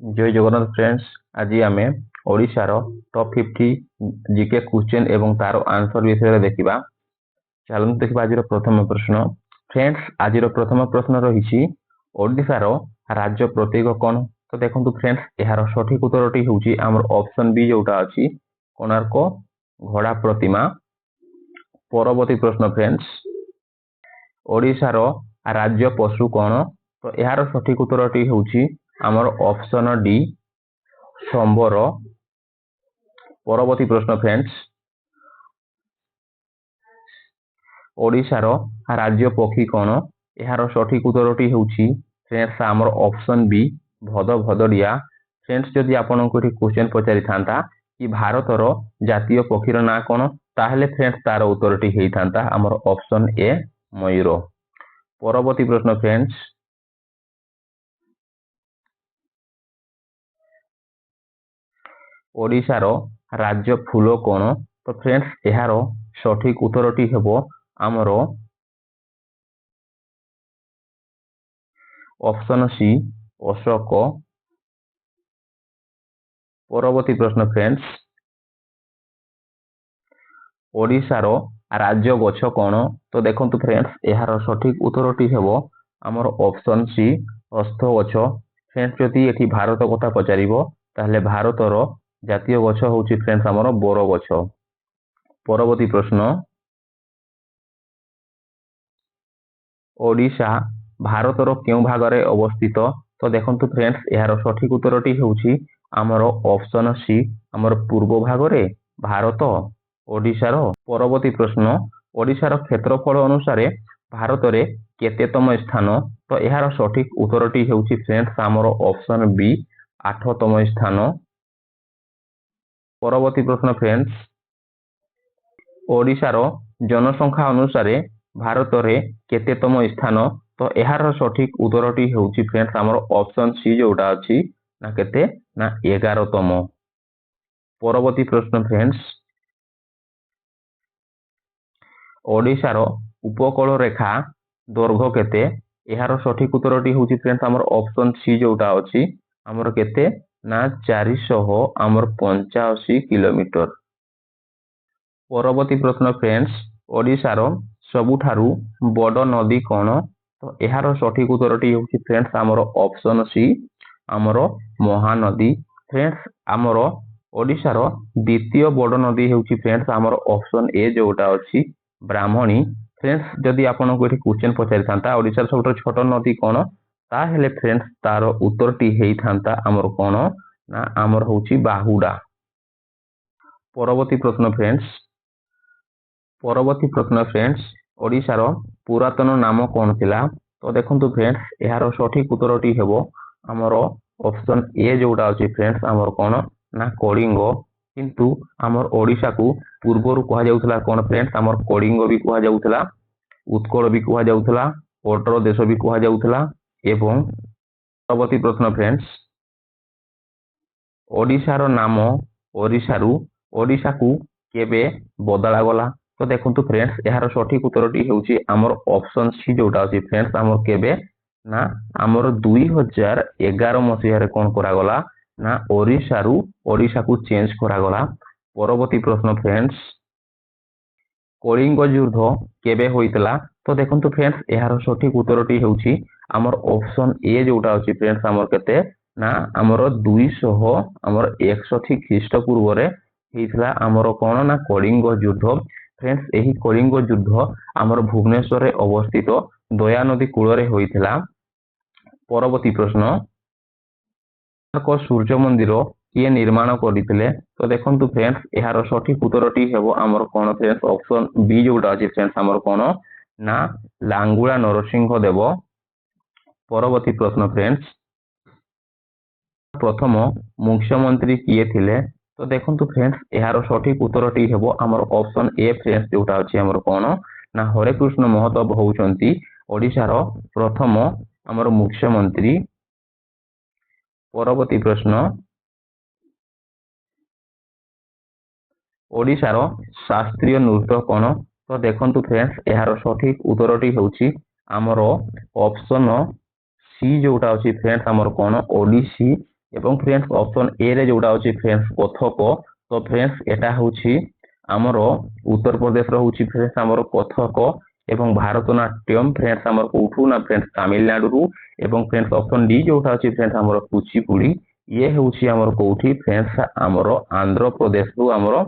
जय जगन्नाथ फ्रेंड्स। आज आम ओडिशार टॉप 50 जीके क्वेश्चन एवं तार आंसर विषय देखा। चलते देखा आज प्रथम प्रश्न। फ्रेंड्स आज प्रथम प्रश्न रही ओडिशार राज्य प्रतीक कौन। तो देखो फ्रेंड्स यार सठिक उत्तरटी हूँ आम ऑप्शन बी जोटा अच्छी कोणार्क घोड़ा प्रतिमा। परवर्ती प्रश्न फ्रेंड्स ओडिशार राज्य पशु कौन। तो यार सठिक उत्तरटी हूँ आमर ऑप्शन डी संबर। परवर्ती प्रश्न फ्रेंड्स ओडिशार राज्य पक्षी कौन। यार सठिक उत्तरटी हूँ फ्रेंड्स आमर ऑप्शन बी भदभदड़िया। फ्रेंड्स जदि आपन को क्वेश्चन पचारि था कि भारतर जातीय पक्षीर ना कौन ताहले फ्रेंड्स तार उत्तरटी होता आमर ऑप्शन ए मयूर। परवर्ती प्रश्न फ्रेंड्स ओडिशार राज्य फूल कौन। तो फ्रेंड्स यार सठिक उत्तरटी हेबो आमर ऑप्शन सी अशोक। परवर्ती प्रश्न फ्रेंड्स ओडिशार राज्य गछ कौन। तो देखो फ्रेंड्स यार सठिक उत्तरटी हेबो आमर ऑप्शन सी अश्व गछ। फ्रेंड्स जदि ये भारत कथा पचार ताहले भारतर जातीय गछ हूँ फ्रेंड्स आमर बर गछ। परवर्ती प्रश्न ओडिशा भारतर क्यों भागरे अवस्थित। तो देखो फ्रेंड्स यार सठिक उत्तरटी हूँ आमर ऑप्शन सी आमर पूर्व भागरे भारत ओडिशार। परवर्ती प्रश्न ओडिशार क्षेत्रफल अनुसार भारत रे केतेतम स्थान। तो यार सठिक उत्तरटी हूँ फ्रेंड्स आमर ऑप्शन बी 8तम स्थान। परवर्ती प्रश्न फ्रेंड्स ओडिशार जनसंख्या अनुसार भारत रे केतेतम स्थान। तो यार सठिक उत्तरटी हूँ फ्रेंड्स आमर ऑप्शन सी जोटा अच्छी ना केते ना 11तम। परवर्ती प्रश्न फ्रेंड्स ओडिशार उपकूल रेखा दैर्घ्य केते। यार सठिक उत्तरटी हूँ फ्रेंड्स आमर ऑप्शन सी जोटा अच्छी आमर केते ना 485 किलोमीटर। परवर्ती प्रश्न फ्रेंड्स ओडिशार सबुठारु बड़ नदी कौन। तो यार सठिक उत्तरटी हूँ फ्रेंड्स आमर ऑप्शन सी आमर महानदी। फ्रेंड्स आमर ओडिशार द्वितीय बड़ नदी हूँ फ्रेंड्स आमर ऑप्शन ए जोटा अच्छी ब्राह्मणी। फ्रेंड्स जदि आपन को क्वेश्चन पचारि था ओडिशार सब छोट नदी कौन ताहेले फ्रेंड्स तार उत्तरटी होता आमर कौन ना आमर हूँ बाहुडा। परवर्ती प्रश्न फ्रेंड्स ओडिशार पुरातन नाम कौन थिला। तो देखो फ्रेंड्स यार सठिक उत्तरटी हेबो आमर ऑप्शन ए जोटा अच्छी फ्रेंड्स आमर कौन ना कलिंग। किंतु आमर ओडिशा को पूर्वर कह जाउथला कौन फ्रेंड्स आमर कलिंग भी कह जाउथला उत्कल भी कह जाउथला ओटर देश भी कह जाउथला। एवं परवर्ती प्रश्न फ्रेंड्स ओडिशार नाम ओडिशारू ओडिशा को केबे बदला गला। तो देखो फ्रेंड्स यार सठिक उत्तरटी हूँ आमर ऑप्शन सी जोटा अच्छी फ्रेंड्स आमर केबे ना आमर 2011 मसीह कौन करागला ना ओडिशारू ओडिशा को चेंज करागला। परवर्ती प्रश्न फ्रेंड्स कलिंग युद्ध केबे होइतला। तो देखो फ्रेंड्स यार सठिक उत्तरटी हूँ आमर ऑप्शन ए जोटा अच्छी फ्रेंड्स आमर केते ना आमर 200 आमर 100 ख्रीष्टपूर्व होइतला आमर कौन ना कलिंग युद्ध। फ्रेंड्स यही कलिंग युद्ध आमर भुवनेश्वर रे अवस्थित दया नदी कूल रे होइतला। परवर्ती प्रश्न सूर्य मंदिर किए निर्माण करथिले। तो देखो फ्रेंड्स यार सठिक उत्तरटी हेबो आमर कौन फ्रेंड्स ऑप्शन बी जोटा अछि फ्रेंड्स आमर कौन ना लांगुला नरसिंह देव। परवर्ती प्रश्न फ्रेंड्स प्रथम मुख्यमंत्री किए थिले। तो देखो फ्रेंड्स यार सठिक उत्तरटी हेबो आमर ऑप्शन ए फ्रेंड्स जोटा अछि आमर कौन ना हरेकृष्ण महताब होउचंती ओडिशार प्रथम आमर मुख्यमंत्री। परवर्ती प्रश्न ओडिशार शास्त्रीय नृत्य कौन। तो देखो फ्रेंड्स यार सठिक उत्तरटी हूँ आमर ऑप्शन सी जोटा अच्छी फ्रेंड्स आमर कौन ओडिसी এবং फ्रेंड्स ऑप्शन ए रे जोटा होची फ्रेंड्स कथक। तो फ्रेंड्स एटा होची हमर उत्तर प्रदेश रो होची फ्रेंड्स हमर कथक एवं भारतनाट्यम फ्रेंड्स हमर कोठू ना फ्रेंड्स तमिलनाडु रु। एवं फ्रेंड्स ऑप्शन डी जोटा होची फ्रेंड्स हमर कुचिपुड़ी ये होची हमर कोठी फ्रेंड्स हमर आंध्र प्रदेश रु हमर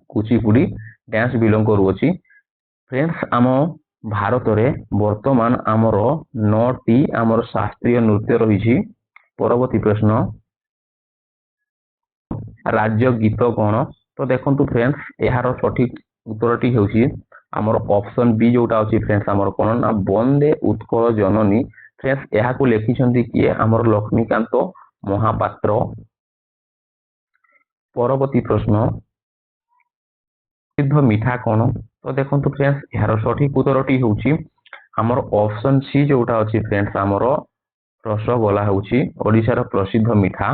कुचिपुड़ी डांस बिलोंग करूची। फ्रेंड्स आम भारत रे वर्तमान आमर 9टी आमर शास्त्रीय नृत्य रही। परवर्ती प्रश्न राज्य गीत कौन? तो देखंतु फ्रेंड्स यार सठिक उत्तरटी होची आमर ऑप्शन बी जोटा अछि फ्रेंड्स आमर कोन ना वंदे उत्कल जननी। फ्रेंड्स यहा को लिखिसंती किए आमर लक्ष्मीकांत महापात्र। परवर्ती प्रश्न प्रसिद्ध मिठा कौन? तो देखंतु फ्रेंड्स यार सठिक उत्तरटी होची आमर ऑप्शन सी जोटा अछि फ्रेंड्स आमर रसगोला होची ओडिशार प्रसिद्ध मिठा।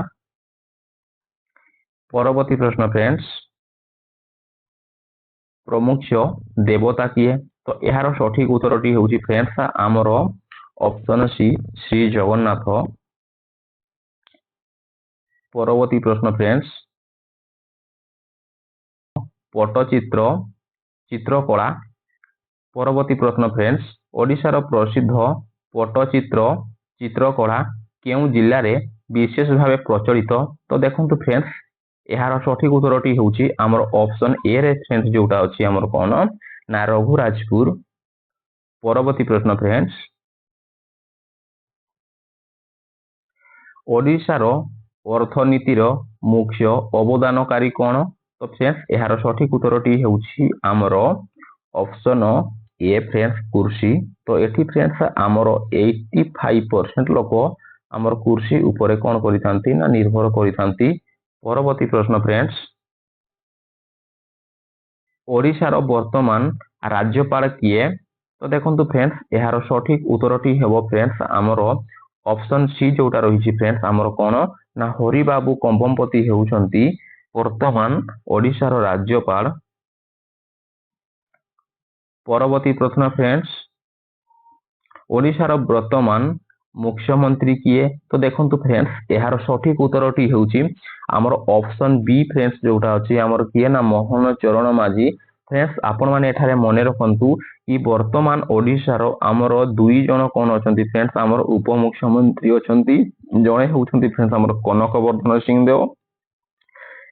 परवर्ती प्रश्न फ्रेंड्स प्रमुख देवता किए? तो यार सठिक उत्तरटी होची फ्रेंड्स आमर ऑप्शन सी श्री जगन्नाथ। परवर्ती प्रश्न फ्रेंड्स पट्टचित्र चित्रकला। परवर्ती प्रश्न फ्रेंड्स ओडिशार प्रसिद्ध पट्टचित्र चित्रकला केउ जिल्ला रे विशेष भावे प्रचलित? तो देखंतु फ्रेंड्स यार सठिक उत्तरटी होची आमर ऑप्शन ए रे फ्रेंड्स जोटा अछि आमर कोन ना रघुराजपुर। परवर्ती प्रश्न फ्रेंड्स ओडिशार अर्थनीतिर मुख्य अवदानकारी कोन? तो फ्रेंड्स यार सठिक उत्तरटी होची आमर ऑप्शन ए फ्रेंड्स कृषि। तो एठी फ्रेंड्स आमर 85% लोक आमर कृषि उपरे कोन करिथांती ना निर्भर करिथांती। परवर्ती प्रश्न फ्रेंड्स ओडिशार वर्तमान राज्यपाल किए? तो देखंतु फ्रेंड्स यार सठिक उत्तरटी हेबो फ्रेंड्स आमर ऑप्शन सी जोटा रही फ्रेंड्स आमर कोन ना हरिबाबू कंबमपति हेउचंती वर्तमान ओडिशार राज्यपाल। परवर्ती प्रश्न फ्रेंड्स ओडिशार वर्तमान मुख्यमंत्री किए? तो देखंतु फ्रेंड्स यार सठिक उत्तरटी हेउची आमर ऑप्शन बी फ्रेंड्स जोटा अछि आमर किए ना मोहन चरण माझी। फ्रेंड्स आपण माने एठारे मने रखंतु कि वर्तमान ओडिशार आमर दुई जन कोन अछंती फ्रेंड्स आमर उपमुख्यमंत्री अछंती जणे हेउचंती फ्रेंड्स आमर कनकवर्धन सिंहदेव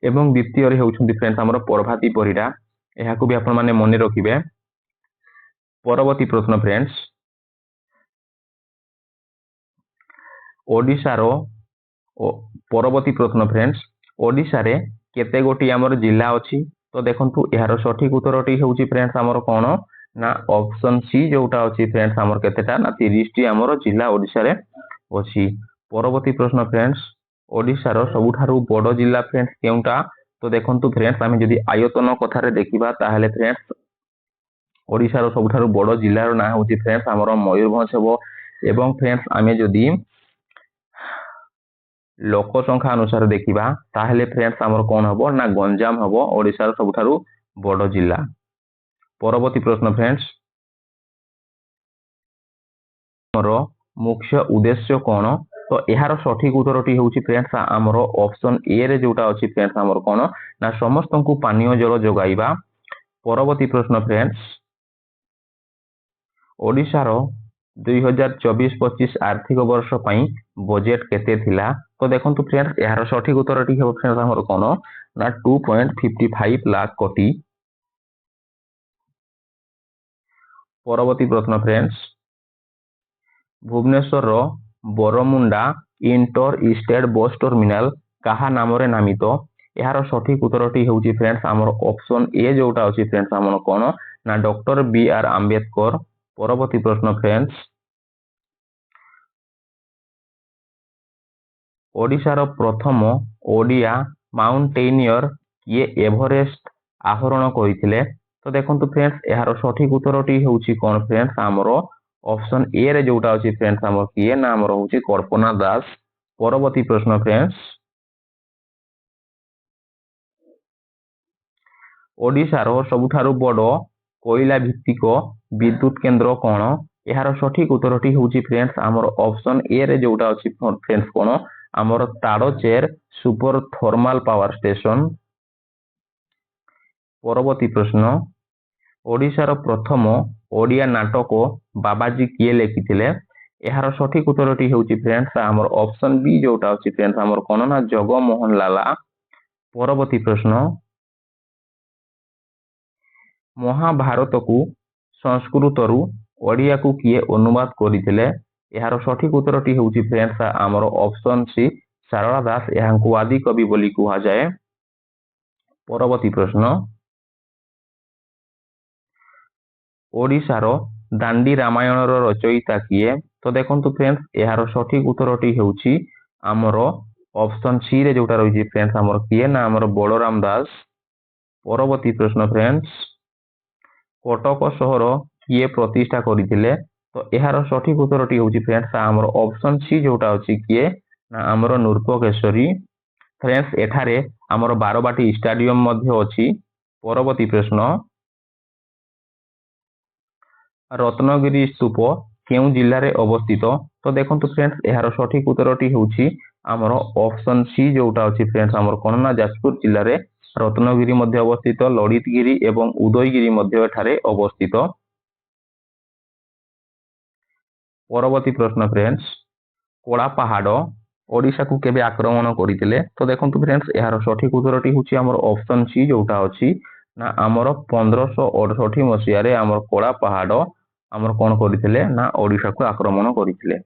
एवं द्वितीय रे हेउचंती फ्रेंड्स आमर प्रभाती परिडा। एहा को भी आपण माने मने रखिबे। परवर्ती प्रश्न फ्रेंड्स ओडिशार परवर्ती प्रश्न फ्रेंड्स ओडिशा रे केते गोटी आमर जिला अछि? तो देखंतु यार सठिक उत्तरटी होउची फ्रेंड्स आमर कोन ना ऑप्शन सी जोटा अछि फ्रेंड्स आमर केतेटा ना 30 टी आमर जिला ओडिशा रे अछि। परवर्ती प्रश्न फ्रेंड्स ओडिशार सबुठारु बड़ जिला फ्रेंड्स केउटा? तो देखंतु फ्रेंड्स आमे जदी आयतन कथा रे देखिबा ताहले फ्रेंड्स ओडिशार सबुठारु बड़ जिल्ला रो ना होची फ्रेंड्स आमर मयूरभंज हेबो। एवं फ्रेंड्स आमे जदी लोक संख्या अनुसार देखिबा ताहले फ्रेंड्स आमर कोन हबो ना गंजाम हबो ओडिशार सबुठारु बड़ जिल्ला। परवर्ती प्रश्न फ्रेंड्स आमर मुख्य उद्देश्य कोन? तो यार सठिक उत्तरटी होची फ्रेंड्स आमर ऑप्शन ए रे जोटा अछि फ्रेंड्स आमर कोन ना समस्तंकु पानीय जल जोगाइबा। परवर्ती प्रश्न फ्रेंड्स ओडिशार 2024-25 आर्थिक वर्ष पई बजेट केते थिला? तो देखंतु फ्रेंड्स यार सठिक उत्तरटी हेबो फ्रेंड्स हमर कोन ना 2.55 लाख कोटी। परवर्ती प्रश्न फ्रेंड्स भुवनेश्वर रो Baramunda inter state bus terminal काहा नाम रे नामित? यार सठिक उत्तरटी होउची फ्रेंड्स हमर ऑप्शन ए जोटा अछि फ्रेंड्स हमर कोन ना डॉक्टर बी आर आंबेडकर। परवर्ती प्रश्न फ्रेंड्स ओडिशार प्रथम ओडिया माउंटेनियर किए एवरेस्ट आरोहण करिथिले? तो देखंतु फ्रेंड्स यार सठिक उत्तरटी होउची कोन फ्रेंड्स हमर ऑप्शन ए रे जोटा अछि फ्रेंड्स हमर किए ना हमर होउची कल्पना दास। परवर्ती प्रश्न फ्रेंड्स ओडिशार सबुठारु बड़ कोयला भित्तिक विद्युत केंद्र कोन? यार सठिक उत्तरटी होउची फ्रेंड्स हमर ऑप्शन ए रे जोटा अछि फ्रेंड्स कोन आमर ताड़चेर सुपर थर्माल पावर स्टेशन। परवर्ती प्रश्न ओडिशार प्रथम ओडिया नाटक बाबाजी किए लिखिथिले यार सठिक उत्तरटी होउची फ्रेंड्स आमर ऑप्शन बी जोटा होची फ्रेंड्स आमर कोन ना जगमोहन लाला। परवर्ती प्रश्न महाभारत को संस्कृत रु ओडिया को किए अनुवाद करथिले यार सठिक उत्तरटी होउची फ्रेंड्स आमर ऑप्शन सी सारला दास यहांकु आदि कवि बोली कुहा जाए। परवर्ती प्रश्न ओडिशार दांडी रामायण रचयिता किए तो देखंतु फ्रेंड्स यार सठिक उत्तरटी होउची आमर ऑप्शन सी रे जोटा रही फ्रेंड्स आमर किए ना आमर बलराम दास। परवर्ती प्रश्न फ्रेंड्स कटक सहर किए प्रतिष्ठा करथिले तो यार सठिक उत्तरटी होउची फ्रेंड्स आमर ऑप्शन सी जोटा अछि किए ना आमर नूर्पकेशरी। फ्रेंड्स एठारे आमर बारबाटी स्टेडियम मध्य अछि। परवर्ती प्रश्न रत्नगिरी स्तूप केउ जिल्ला रे अवस्थित तो देखंतु फ्रेंड्स यार सठिक उत्तरटी होउची आमर ऑप्शन सी जोटा अछि फ्रेंड्स आमर कोन ना जाजपुर जिल्ला रे रत्नगिरी मध्य अवस्थित ललितगिरी एवं उदयगिरी मध्य एठारे अवस्थित। परवर्ती प्रश्न फ्रेंड्स कोड़ा पहाड़ ओडिशा को केबे आक्रमण करथिले तो देखंतु फ्रेंड्स यार सठिक उत्तरटी होउची आमर ऑप्शन सी जोटा अछि ना आमर 1568 मसिया रे आमर कोड़ा पहाड़ आमर कोन करथिले ना ओडिशा को आक्रमण करथिले।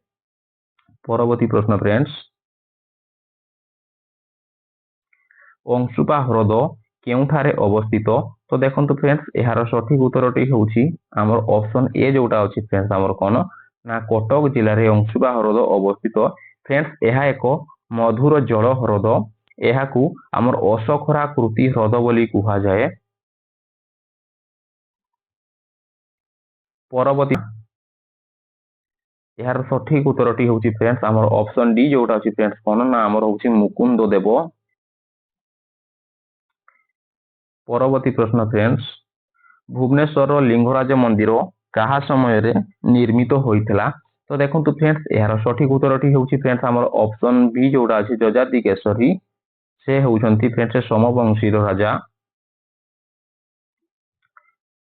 परवर्ती प्रश्न फ्रेंड्स अंशुपा ह्रद केउठारे अवस्थित तो देखंतु फ्रेंड्स यार सठिक उत्तरटी होउची आमर ऑप्शन ए जोटा अछि फ्रेंड्स आमर कोन ना कटक जिल्ला रे अंशुपा ह्रद अवस्थित। फ्रेंड्स यह एक मधुर जल ह्रद यहाकू आमर अशखरा कृति ह्रद बोली कुहा जाए। परवर्ती यार सठिक उत्तरटी होउची फ्रेंड्स आमर ऑप्शन डी जोटा अछि फ्रेंड्स कोन ना आमर होउची मुकुंद देव। परवर्ती प्रश्न फ्रेंड्स भुवनेश्वर लिंगराज मंदिर कहा समय रे निर्मित होइतला तो देखंतु फ्रेंड्स यार सठिक उत्तरटी होउची फ्रेंड्स आमर ऑप्शन बी जोटा अछि जजाति केशरी से होउछंती फ्रेंड्स सोमवंशी राजा।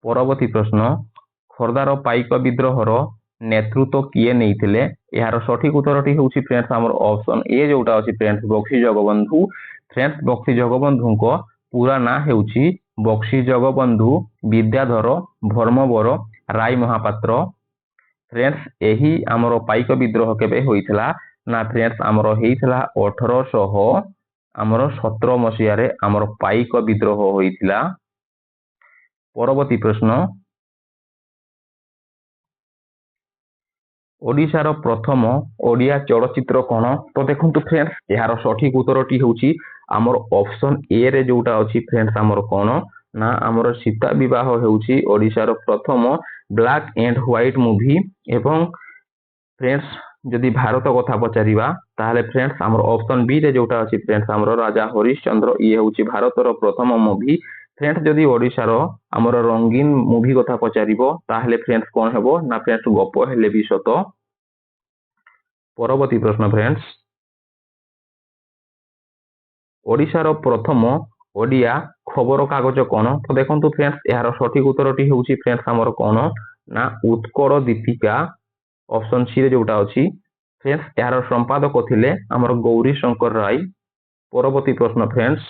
परवर्ती प्रश्न खोर्धार पाइक विद्रोहर नेतृत्व किए नैथिले यार सठिक उत्तरटी होउची फ्रेंड्स आमर ऑप्शन ए जोटा अछि फ्रेंड्स बक्सी जगबंधु। फ्रेंड्स बक्सी जगबंधुको पूरा ना हेउची बक्सी जगबंधु विद्याधर भर्मवर राय महापात्र। फ्रेंड्स यही आमर पाइक विद्रोह केबे होइतला ना फ्रेंड्स आमर हेइतला 1817 आमर 17 मसिया रे आमर पाइक विद्रोह होइतला। परवर्ती प्रश्न ओडिशार प्रथम ओडिया चलचित्र कोन तो देखंतु फ्रेंड्स यार सठिक उत्तरटी होउची आमर ऑप्शन ए रे जोटा अछि फ्रेंड्स आमर कोन ना आमर सीता विवाह हेउची ओडिशार प्रथम ब्लैक एंड व्हाइट मूवी एवं फ्रेंड्स जदि भारत कथा पचारिबा ताहले फ्रेंड्स आमर ऑप्शन बी रे जोटा अछि फ्रेंड्स आमर राजा हरिश्चंद्र ये होउची भारतर प्रथम मूवी। फ्रेंड्स जदि ओडिशार आमर रंगीन मूवी कथा पचारिबो ताहले फ्रेंड्स कोन हेबो ना फ्रेंड्स गप हेले भी सत। परवर्ती प्रश्न फ्रेंड्स ओडिशार प्रथम ओडिया खबर कागज कोन तो देखंतु फ्रेंड्स यार सठिक उत्तरटी होउची फ्रेंड्स आमर कोन ना उत्कल दीपिका ऑप्शन सी रे जोटा अछि फ्रेंड्स यार संपादक थिले आमर गौरी शंकर राय। परवर्ती प्रश्न फ्रेंड्स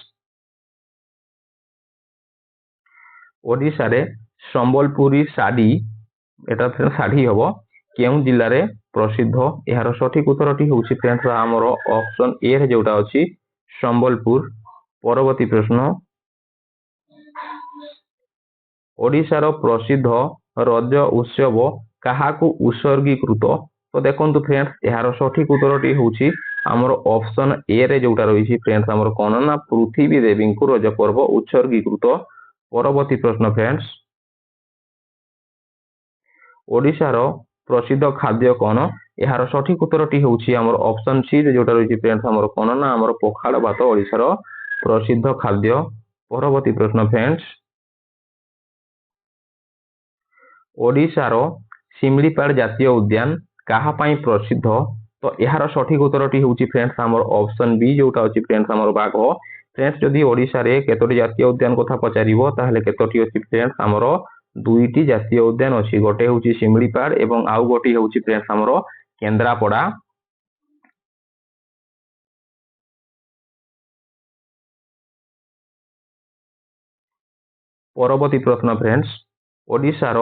ओडिशा रे संबलपुरी साड़ी एटा फ्रेंड्स साड़ी हबो केउ जिल्ला रे प्रसिद्ध यार सठिक उत्तरटी होउची फ्रेंड्स आमर ऑप्शन ए रे जोटा अछि संबलपुर। परवर्ती प्रश्न ओडिशार प्रसिद्ध रज उत्सव काहाकू उत्सर्गीकृत तो देखंतु फ्रेंड्स यार सठिक उत्तरटी होउची आमर ऑप्शन ए रे जोटा रहिछि फ्रेंड्स आमर कोन ना पृथ्वी देवी को रज पर्व उत्सर्गीकृत। परवर्ती प्रश्न फ्रेंड्स ओडिशार प्रसिद्ध खाद्य कोन यार सठिक उत्तरटी होउची आमर ऑप्शन सी रे जोटा रहिछि फ्रेंड्स आमर कोन ना आमर पखाल भात ओडिशार प्रसिद्ध खाद्य। परवर्ती प्रश्न फ्रेंड्स ओडिशार शिमलीपाल जातीय उद्यान काहा पई प्रसिद्ध तो यार सठिक उत्तरटी हूँ फ्रेंड्स आमर ऑप्शन बी जोटा अच्छी फ्रेंड्स आमर बाघ। फ्रेंड्स जदि ओडिशा रे केतोटी जातीय उद्यान कथा पचारिबो ताहले केतोटी अछि फ्रेंड्स आमर दुईटी जातीय उद्यान अछि। गोटे हूँ शिमिलीपाल एवं आउ गोटे हूँ फ्रेंड्स आमर केन्द्रापड़ा। परवर्ती प्रश्न फ्रेंड्स ओडिशार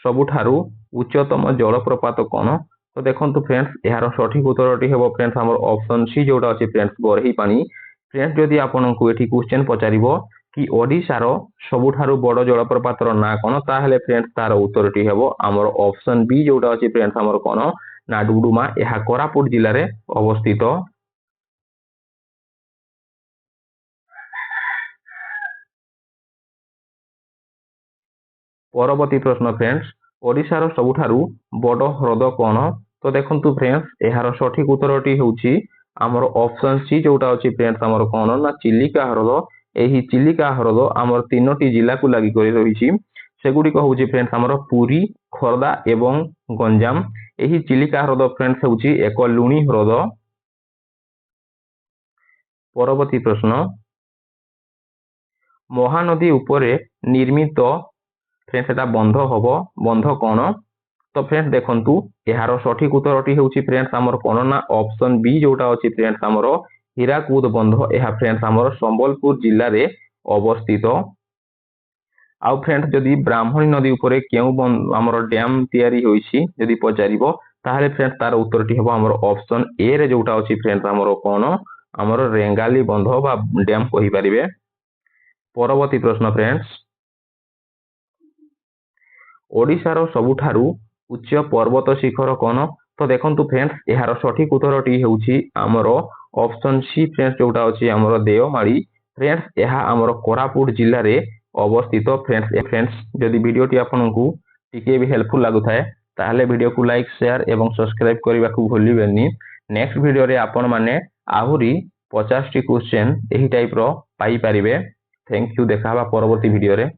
सबुठारु उच्चतम जलप्रपात कौन? तो देखो फ्रेंड्स यार सठिक उत्तरटी हम फ्रेंड्स आमर ऑप्शन सी जोटा अच्छी फ्रेंड्स बरही पानी। फ्रेंड्स जदि आपको ये क्वेश्चन पचारिबो कि ओडिशार सबुठारु बड़ जलप्रपातर ना कौन ताहले फ्रेंड्स तार उत्तरटी हम आमर ऑप्शन बी जोटा अच्छी फ्रेंड्स आमर कौन ना डुडुमा। यह कोरापुट जिले में अवस्थित। परवर्ती प्रश्न फ्रेंड्स ओडिशार सबुठारु बड़ ह्रद कौन? तो देखो फ्रेंड्स यार सठिक उत्तरटी हूँ आमर ऑप्शन सी जोटा अच्छी फ्रेंड्स आमर कौन ना चिलिका ह्रद। यही चिलिका ह्रद आमर 3टी जिला को लगी रही सेगुड़िक हूँ फ्रेंड्स आमर पुरी, खोर्धा एवं गंजाम। यही चिलिका ह्रद फ्रेंड्स हूँ एक लुणी ह्रद। परवर्ती प्रश्न महानदी उपरे निर्मित फ्रेंड्स एटा बंध हम बंध कौन? तो फ्रेंड्स देखंतु यार सठिक उत्तरटी हूँ फ्रेंड्स आमर कौन ना ऑप्शन बी जोटा अच्छी फ्रेंड्स आमर हीराकुद बंध। यह फ्रेंड्स आमर संबलपुर जिले में अवस्थित। आउ फ्रेंड्स जदि ब्राह्मणी नदी उपरे केउ आमर डैम तैयारी होइछि जदि पचारिबो ताहले फ्रेंड्स तार उत्तरटी हम आमर ऑप्शन ए रे जोटा अच्छी फ्रेंड्स आमर कौन आमर रेंगाली बंध बा डैम कहि परिबे। परवर्ती प्रश्न फ्रेंड्स ओडिशार सबुठारु उच्च पर्वत शिखर कौन? तो देखंतु फ्रेंड्स यार सठिक उत्तरटी हूँ आमर ऑप्शन सी फ्रेंड्स जोटा अच्छी आमर देवमाली। फ्रेंड्स यह आमर कोरापुट जिले में अवस्थित। फ्रेंड्स जदि वीडियोटी आपको टिके भी हेल्पफुल लगुए ताहले वीडियो को लाइक शेयर एवं सब्सक्राइब करने को भूलिबेनी। नेक्स्ट वीडियो रे आपण माने आहुरी 50टी क्वेश्चन यही टाइप रो पाई पारिबे। थैंक यू देखा परवर्ती वीडियो रे।